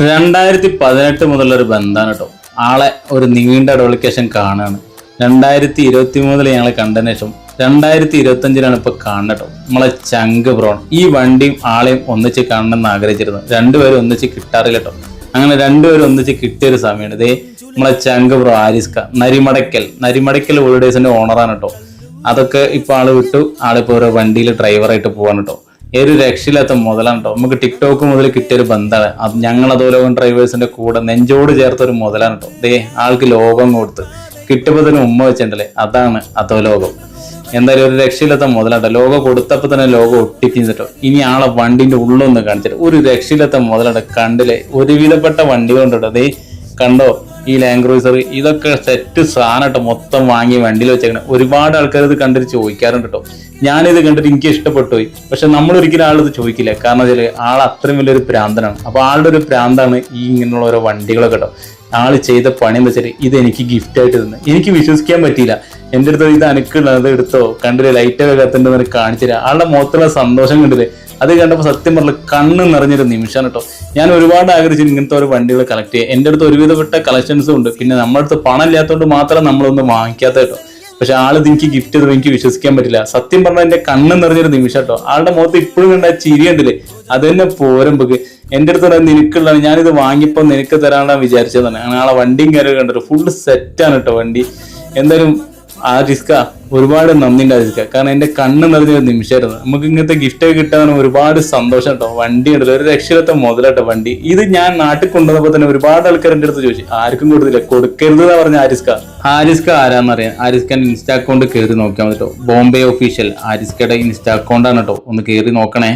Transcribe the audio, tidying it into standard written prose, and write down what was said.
2018 മുതലൊരു ബന്ധാണ് കേട്ടോ. ആളെ ഒരു നീണ്ട ഡെവലിക്കേഷൻ കാണാണ്. 2023 ഞങ്ങൾ കണ്ടതിന് ശേഷം 2025 ഇപ്പൊ കാണട്ടോ നമ്മളെ ചങ്ക് ബ്രോൺ. ഈ വണ്ടിയും ആളെയും ഒന്നിച്ച് കാണണമെന്ന് ആഗ്രഹിച്ചിരുന്നു. രണ്ടുപേരും ഒന്നിച്ച് കിട്ടാറില്ല കേട്ടോ. അങ്ങനെ രണ്ടുപേരും ഒന്നിച്ച് കിട്ടിയൊരു സമയമാണ് ഇതേ നമ്മളെ ചങ്ക് ബ്രോ ആരിസ്ക നരിമടക്കൽ ഹോളിഡേസിന്റെ ഓണറാണ് കേട്ടോ. അതൊക്കെ ഇപ്പൊ ആള് വിട്ടു. ആളിപ്പോ ഒരു വണ്ടിയിൽ ഡ്രൈവറായിട്ട് പോവാണ് കേട്ടോ. ഒരു രക്ഷയില്ലാത്ത മുതലാണ് കേട്ടോ. നമുക്ക് ടിക്ടോക്ക് മുതൽ കിട്ടിയൊരു ബന്ധമാണ് അത്. ഞങ്ങൾ അധോലോകം ഡ്രൈവേഴ്സിന്റെ കൂടെ നെഞ്ചോട് ചേർത്തൊരു മുതലാണ് കേട്ടോ. ദേ ആൾക്ക് ലോകം കൊടുത്ത് കിട്ടുമ്പോൾ തന്നെ ഉമ്മ വെച്ചിട്ടുണ്ടല്ലേ, അതാണ് അധോലോകം. എന്തായാലും ഒരു രക്ഷയില്ലാത്ത മുതലാട്ടോ. ലോഗോ കൊടുത്തപ്പോൾ തന്നെ ലോഗോ ഒട്ടിപ്പിച്ചിട്ടോ. ഇനി ആളെ വണ്ടിന്റെ ഉള്ളൊന്ന് കാണിച്ചിട്ട് ഒരു രക്ഷയില്ലാത്ത മുതലാട്ടോ. കണ്ടില്ലേ, ഒരുവിധപ്പെട്ട വണ്ടികളുണ്ട് കേട്ടോ. അതേ കണ്ടോ, ഈ ലാൻഡ് ക്രൂസർ ഇതൊക്കെ സെറ്റ് സാധനം കേട്ടോ. മൊത്തം വാങ്ങി വണ്ടിയിൽ വെച്ചേക്കണം. ഒരുപാട് ആൾക്കാർ ഇത് കണ്ടിട്ട് ചോദിക്കാറുണ്ട് കേട്ടോ. ഞാനിത് കണ്ടിട്ട് എനിക്ക് ഇഷ്ടപ്പെട്ടു പോയി. പക്ഷെ നമ്മൾ ഒരിക്കലും ആളിത് ചോദിക്കില്ല. കാരണം വെച്ചാൽ ആൾ അത്രയും വലിയൊരു പ്രാന്തനാണ്. അപ്പൊ ആളുടെ ഒരു പ്രാന്താണ് ഈ ഇങ്ങനെയുള്ള ഓരോ വണ്ടികളൊക്കെ കേട്ടോ. ആള് ചെയ്ത പണി എന്ന് വെച്ചാൽ ഇത് എനിക്ക് ഗിഫ്റ്റ് ആയിട്ട് തന്നെ. എനിക്ക് വിശ്വസിക്കാൻ പറ്റിയില്ല. എൻ്റെ അടുത്ത് ഇത് അനക്കുള്ളത് എടുത്തോ, കണ്ടില്ലേ ലൈറ്റൊക്കെ കത്തുണ്ടെന്ന് കാണിച്ചില്ല. ആളുടെ മുഖത്തുള്ള സന്തോഷം കണ്ടില്ലേ, അത് കണ്ടപ്പോൾ സത്യം പറഞ്ഞ കണ്ണ് നിറഞ്ഞൊരു നിമിഷമാണ് കേട്ടോ. ഞാൻ ഒരുപാട് ആഗ്രഹിച്ചു ഇങ്ങനത്തെ ഒരു വണ്ടികൾ കളക്ട് ചെയ്യാം. എൻ്റെ അടുത്ത് ഒരുവിധപ്പെട്ട കളക്ഷൻസും ഉണ്ട്. പിന്നെ നമ്മുടെ അടുത്ത് പണം ഇല്ലാത്തതുകൊണ്ട് മാത്രം നമ്മളൊന്നും വാങ്ങിക്കാത്ത കേട്ടോ. പക്ഷെ ആളിത് എനിക്ക് ഗിഫ്റ്റ് ചെയ്തപ്പോൾ എനിക്ക് വിശ്വസിക്കാൻ പറ്റില്ല. സത്യം പറഞ്ഞാൽ എൻ്റെ കണ്ണ് നിറഞ്ഞൊരു നിമിഷം കേട്ടോ. ആളുടെ മുഖത്ത് ഇപ്പോഴും കണ്ട ചിരി കണ്ടില്ലേ, അത് തന്നെ പോരമ്പക്ക്. എൻ്റെ അടുത്ത് നിനക്കുള്ളതാണ്, ഞാനിത് വാങ്ങിയപ്പോൾ നിനക്ക് തരാനാണ് വിചാരിച്ചതാണ്. അങ്ങനെ ആളെ വണ്ടിയും കാര്യം കണ്ടോ, ഫുള്ള് സെറ്റാണ് കേട്ടോ വണ്ടി. എന്തായാലും ആരിസ്ക ഒരുപാട് നന്ദിയുണ്ട് ആരിസ്ക. കാരണം എൻ്റെ കണ്ണ് നിറഞ്ഞൊരു നിമിഷമായിരുന്നു. നമുക്ക് ഇങ്ങനത്തെ ഗിഫ്റ്റൊക്കെ കിട്ടാൻ ഒരുപാട് സന്തോഷം കേട്ടോ. വണ്ടി ഉണ്ടല്ലോ ഒരു രക്ഷയിലത്തെ മുതലാട്ടോ വണ്ടി. ഇത് ഞാൻ നാട്ടിൽ കൊണ്ടുവന്നപ്പോൾ തന്നെ ഒരുപാട് ആൾക്കാർ എൻ്റെ അടുത്ത് ചോദിച്ചു, ആർക്കും കൊടുത്തില്ല, കൊടുക്കരുത് എന്നാ പറഞ്ഞ ആരിസ്ക ആരാന്നറിയാം. ആരിസ്കന്റെ ഇൻസ്റ്റാ അക്കൗണ്ട് കയറി നോക്കിയാൽ മതി കേട്ടോ. ബോംബെ ഒഫീഷ്യൽ ആരിസ്കയുടെ ഇൻസ്റ്റാ അക്കൗണ്ടാണ് കേട്ടോ. ഒന്ന് കയറി നോക്കണേ.